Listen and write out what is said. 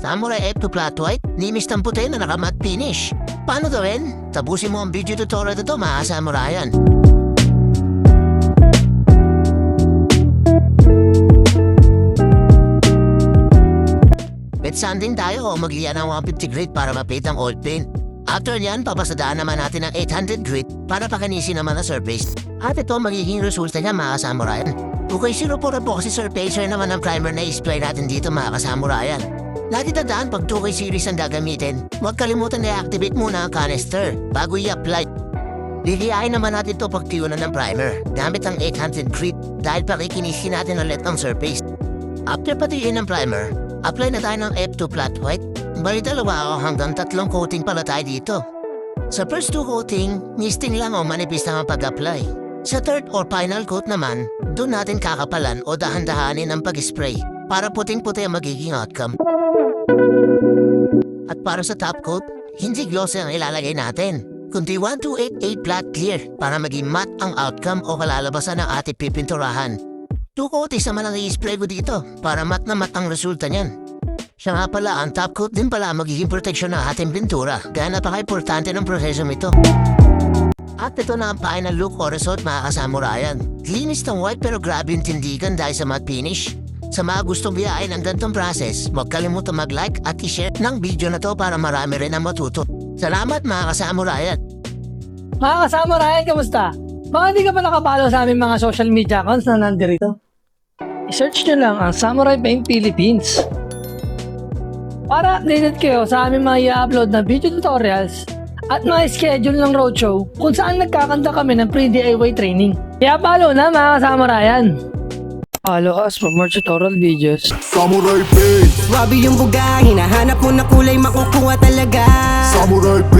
Samurai F2 Flat White, limis ng puti na naka-matte finish. Paano gawin? Tapusin mo ang video tutorial na ito mga Samurayan. Wet sanding tayo o mag-iyan ng 150 grit para mapit ang old paint. After nyan, papasadaan naman natin ng 800 grit para pakanisin naman ang surface. At ito magiging resulta niya mga Samurayan. Okay, 0.4 epoxy surfacer naman ang primer na i-spray natin dito mga Samurayan. Lagi tandaan pag 2K series ang gagamitin, huwag kalimutan na i-activate muna ang canister bago i-apply. Liliyain naman natin ito pag tiyunan ng primer gamit ang 800 grit dahil pakikinisin natin ulit ang surface. After patiyuin ng primer, apply na tayo ng F2 Flat White. Bali 2 o hanggang 3 coating pala tayo dito. Sa first 2 coating, misting lang o manipis na ang pag-apply. Sa third or final coat naman, doon natin kakapalan o dahan-dahanin ang pag-spray para puting-puti ang magiging outcome. At para sa top coat, hindi glossy ang ilalagay natin, kundi 1288 flat clear para maging matte ang outcome o kalalabasan ng ating pipinturahan. 2 coatings naman ang i-spray ko dito para matte na matte ang resulta niyan. Siya nga pala, ang top coat din pala magiging proteksyon ng ating pintura, kaya napaka-importante ng prosesong ito. At ito na ang final look o result mga Samurayan. Linis ng white pero grabe yung tindigan dahil sa matte finish. Sa mga gustong biyahin ang gantong process, huwag kalimutan mag-like at i-share ng video na to para marami rin ang matuto. Salamat mga Samurayan! Mga Samurayan, kamusta? Baka hindi ka pa nakapalo sa aming mga social media accounts na nandirito. I-search nyo lang ang Samurai Paint Philippines. Para updated kayo sa aming mga i-upload na video tutorials at mga schedule ng roadshow kung saan nagkakanta kami ng pre-DIY training. Kaya follow na mga Samurayan! Follow us for more tutorial videos. Samurai Paint, Swabe yung buga, hinahanap mo na kulay makukuha talaga. Samurai Paint.